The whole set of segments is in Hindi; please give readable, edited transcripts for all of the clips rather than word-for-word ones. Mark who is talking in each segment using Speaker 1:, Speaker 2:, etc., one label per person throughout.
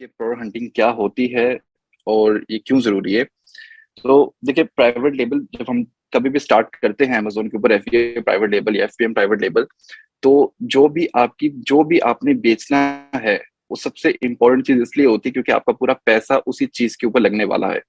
Speaker 1: कि प्रोडक्ट हंटिंग क्या होती है और ये क्यों जरूरी है। तो देखिए, प्राइवेट लेबल जब हम कभी भी स्टार्ट करते हैं अमेजोन के ऊपर, एफबीए प्राइवेट लेबल या एफपीएम प्राइवेट लेबल, तो जो भी आपने बेचना है, वो सबसे इम्पोर्टेंट चीज इसलिए होती है क्योंकि आपका पूरा पैसा उसी चीज के ऊपर लगने वाला है।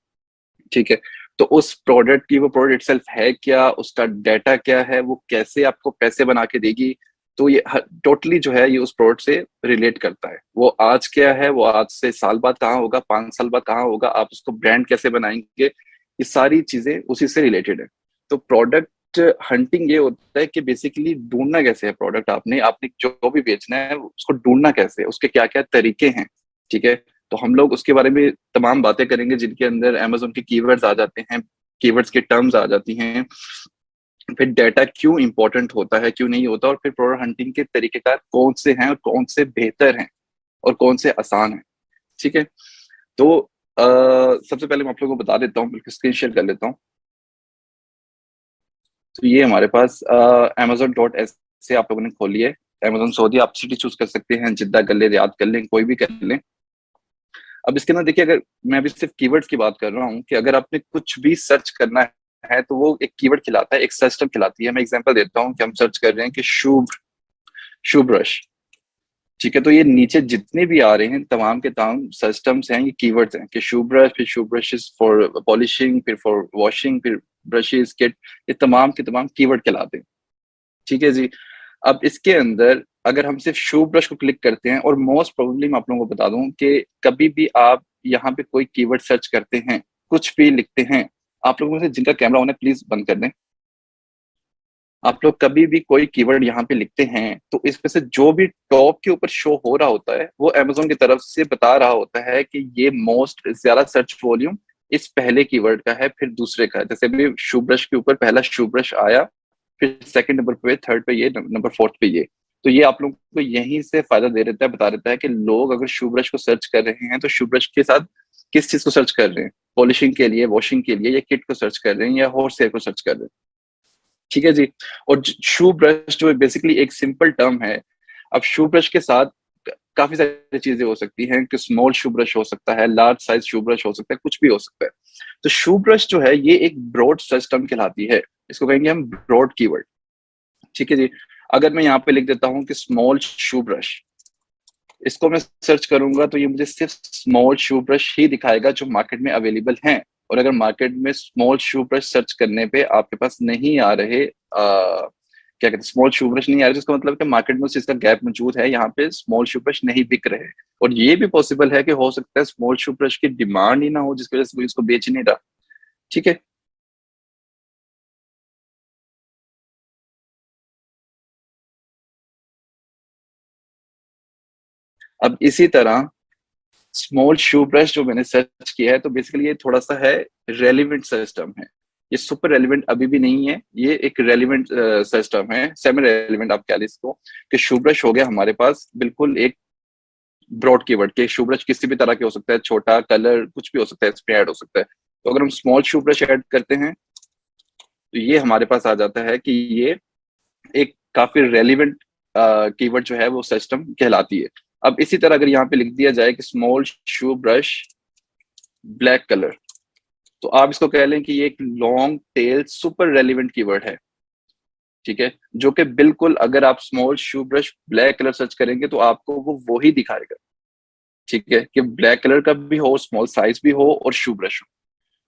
Speaker 1: ठीक है। तो उस प्रोडक्ट की, वो प्रोडक्ट इटसेल्फ है क्या, उसका डाटा क्या है, वो कैसे आपको पैसे बना के देगी, तो ये टोटली जो है ये उस प्रोडक्ट से रिलेट करता है। वो आज क्या है, वो आज से साल बाद कहाँ होगा, 5 साल बाद कहाँ होगा, आप उसको ब्रांड कैसे बनाएंगे, ये सारी चीजें उसी से रिलेटेड है। तो प्रोडक्ट हंटिंग ये होता है कि बेसिकली ढूंढना कैसे है प्रोडक्ट, आपने आपने जो भी बेचना है उसको ढूंढना कैसे है, उसके क्या क्या तरीके हैं। ठीक है। तो हम लोग उसके बारे में तमाम बातें करेंगे जिनके अंदर अमेजोन के कीवर्ड्स आ जाते हैं, कीवर्ड्स के टर्म्स आ जाती हैं, फिर डाटा क्यों इंपॉर्टेंट होता है, क्यों नहीं होता, और फिर प्रोडक्ट हंटिंग के तरीकेकार कौन से हैं और कौन से बेहतर हैं और कौन से आसान हैं। ठीक है। तो सबसे पहले मैं आप लोगों को बता देता हूँ, बिल्कुल स्क्रीन शेयर कर लेता हूँ। तो ये हमारे पास amazon.s से आप लोगों ने खोली है। अमेजोन सऊदी, आप सिटी चूज कर सकते हैं, जिद्दा कर ले, रियाद कर लें, कोई भी कर लें। अब इसके अंदर देखिए, अगर मैं अभी सिर्फ कीवर्ड्स की बात कर रहा हूँ कि अगर आपने कुछ भी सर्च करना है तो वो एक कीवर्ड खिलाता है, एक सर्च टर्म खिलाती है। मैं एग्जांपल देता हूँ कि हम सर्च कर रहे हैं कि शू शू ब्रश। ठीक है। तो ये नीचे जितने भी आ रहे हैं तमाम के तमाम सर्च टर्म्स हैं, ये कीवर्ड्स हैं कि शू ब्रश, फिर शू ब्रशेस फॉर पॉलिशिंग, फिर फॉर वॉशिंग, फिर ब्रशेस किट, ये तमाम के तमाम कीवर्ड कहलाते हैं। ठीक है जी। अब इसके अंदर अगर हम सिर्फ शू ब्रश को क्लिक करते हैं, और मोस्ट प्रोबेबली मैं आप लोगों को बता दूं कि कभी भी आप यहाँ पे कोई कीवर्ड सर्च करते हैं, कुछ भी लिखते हैं, आप लोगों में से जिनका कैमरा ऑन है प्लीज बंद कर दें। आप लोग कभी भी कोई कीवर्ड यहाँ पे लिखते हैं तो इसमें से जो भी टॉप के ऊपर शो हो रहा होता है वो अमेजोन की तरफ से बता रहा होता है कि ये मोस्ट ज्यादा सर्च वॉल्यूम इस पहले कीवर्ड का है, फिर दूसरे का है। जैसे अभी शू ब्रश के ऊपर पहला शू ब्रश आया, फिर सेकंड नंबर पे, थर्ड पे ये, नंबर फोर्थ पे ये। तो ये आप लोगों को यहीं से फायदा दे देता है, बता देता है कि लोग अगर शू ब्रश को सर्च कर रहे हैं तो शू ब्रश के साथ किस चीज को सर्च कर रहे हैं, पॉलिशिंग के लिए, वॉशिंग के लिए, या किट को सर्च कर रहे हैं, या हॉर्स हेयर को सर्च कर रहे हैं। ठीक है जी। और शू ब्रश जो बेसिकली एक सिंपल टर्म है। अब शू ब्रश के साथ काफी सारी चीजें हो सकती हैं कि स्मॉल शू ब्रश हो सकता है, लार्ज साइज शू ब्रश हो सकता है, कुछ भी हो सकता है। तो शू ब्रश जो है ये एक ब्रॉड सर्च टर्म कहलाती है, इसको कहेंगे हम ब्रॉड कीवर्ड। ठीक है जी। अगर मैं यहाँ पे लिख देता हूँ कि स्मॉल शू ब्रश, इसको मैं सर्च करूंगा तो ये मुझे सिर्फ स्मॉल शू ब्रश ही दिखाएगा जो मार्केट में अवेलेबल हैं। और अगर मार्केट में स्मॉल शू ब्रश सर्च करने पे आपके पास नहीं आ रहे, क्या कहते हैं, स्मॉल शू ब्रश नहीं आ रहे, जिसका मतलब है कि मार्केट में उस चीज का गैप मौजूद है, यहाँ पे स्मॉल शू ब्रश नहीं बिक रहे। और ये भी पॉसिबल है कि हो सकता है स्मॉल शू ब्रश की डिमांड ही ना हो, जिसकी वजह से कोई इसको बेच ही नहीं रहा। ठीक है। अब इसी तरह स्मॉल शू ब्रश जो मैंने सर्च किया है, तो बेसिकली ये थोड़ा सा है रेलिवेंट सर्च टर्म है। ये सुपर रेलिवेंट अभी भी नहीं है, ये एक रेलिवेंट सर्च टर्म है, सेमी रेलिवेंट आप कह लीजिए इसको। कि शू ब्रश हो गया हमारे पास बिल्कुल एक ब्रॉड कीवर्ड के, शू ब्रश किसी भी तरह के हो सकता है, छोटा, कलर, कुछ भी हो सकता है, इसमें ऐड हो सकता है। तो अगर हम स्मॉल शू ब्रश ऐड करते हैं तो ये हमारे पास आ जाता है कि ये एक काफी रेलिवेंट कीवर्ड जो है वो सर्च टर्म कहलाती है। अब इसी तरह अगर यहाँ पे लिख दिया जाए कि small shoe brush black colour, तो आप इसको कह लें कि ये एक long tail super relevant keyword है। ठीक है। जो कि बिल्कुल अगर आप small shoe brush black colour search करेंगे तो आपको वो ही दिखाएगा। ठीक है, कि ब्लैक कलर का भी हो, स्मॉल साइज भी हो, और शू ब्रश हो।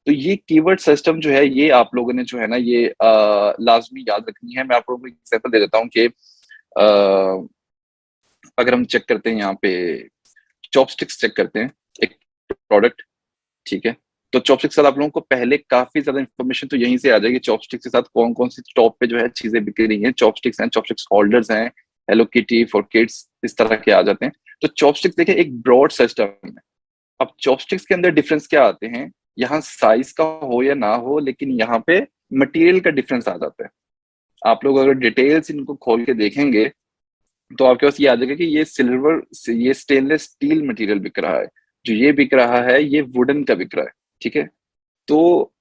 Speaker 1: तो ये कीवर्ड सिस्टम जो है ये आप लोगों ने जो है ना ये लाजमी याद रखनी है। मैं आप लोगों को एग्जांपल दे देता हूँ कि अगर हम चेक करते हैं यहाँ पे, चॉपस्टिक्स चेक करते हैं, एक प्रोडक्ट। ठीक है। तो चॉपस्टिक के साथ आप लोगों को पहले काफी ज्यादा इन्फॉर्मेशन तो यहीं से आ जाएगी, चॉपस्टिक के साथ कौन कौन सी टॉप पे जो है चीजें बिक रही हैं। चॉपस्टिक्स हैं, चॉपस्टिक्स होल्डर्स हैं, हेलो किटी फॉर किड्स, इस तरह के आ जाते हैं। तो चॉपस्टिक्स देखिए एक ब्रॉड सिस्टम है। अब चॉपस्टिक्स के अंदर डिफरेंस क्या आते हैं, यहाँ साइज का हो या ना हो, लेकिन यहाँ पे मटेरियल का डिफरेंस आ जाता है। आप लोग अगर डिटेल्स इनको खोल के देखेंगे तो आपके पास ये आ जाएगा कि ये सिल्वर, ये स्टेनलेस स्टील मटेरियल बिक रहा है, जो ये बिक रहा है ये वुडन का बिक रहा है। ठीक है। तो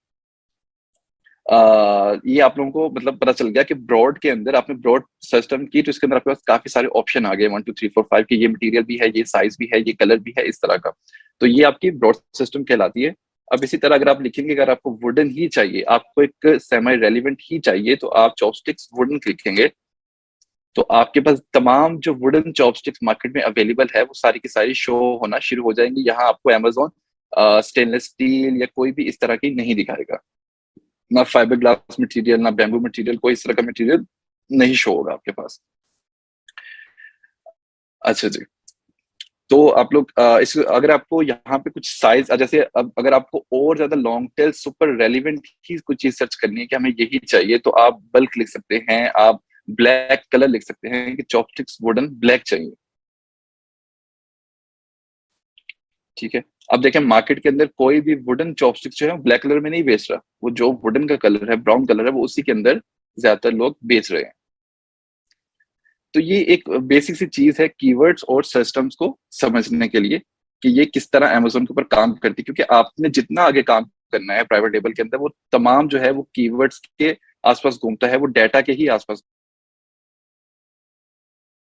Speaker 1: ये आप लोगों को मतलब पता चल गया कि ब्रॉड के अंदर आपने ब्रॉड सिस्टम की तो इसके अंदर आपके पास काफी सारे ऑप्शन आ गए 1 2 3 4 5 के, ये मटेरियल भी है, ये साइज भी है, ये कलर भी है, इस तरह का। तो ये आपकी ब्रॉड सिस्टम कहलाती है। अब इसी तरह अगर आप लिखेंगे, अगर आपको वुडन ही चाहिए, आपको एक सेमी रेलिवेंट ही चाहिए, तो आप चॉपस्टिक्स वुडन लिखेंगे। तो आपके पास तमाम जो वुडन चॉपस्टिक्स मार्केट में अवेलेबल है वो सारी की सारी शो होना शुरू हो जाएंगी। यहाँ आपको अमेजोन स्टेनलेस स्टील या कोई भी इस तरह की नहीं दिखाएगा, ना फाइबर ग्लास मटेरियल, ना बैम्बू मटेरियल, कोई इस तरह का मटेरियल नहीं शो होगा आपके पास। अच्छा जी। तो आप लोग इस अगर आपको यहाँ पे कुछ साइज, जैसे अब अगर आपको और ज्यादा लॉन्ग टेल सुपर रेलिवेंट की कुछ चीज सर्च करनी है कि हमें यही चाहिए, तो आप बल्क लिख सकते हैं, आप ब्लैक कलर लिख सकते हैं कि चॉपस्टिक्स वुडन ब्लैक चाहिए। ठीक है। अब देखें मार्केट के अंदर कोई भी वुडन चॉपस्टिक्स जो है ब्लैक कलर में नहीं बेच रहा, वो जो वुडन का कलर है, ब्राउन कलर है, वो उसी के अंदर ज्यादातर लोग बेच रहे हैं। तो ये एक बेसिक सी चीज है कीवर्ड्स और सिस्टम्स को समझने के लिए कि ये किस तरह अमेजोन के ऊपर काम करती है, क्योंकि आपने जितना आगे काम करना है प्राइवेट लेबल के अंदर, वो तमाम जो है वो कीवर्ड्स के आसपास घूमता है, वो डाटा के ही आसपास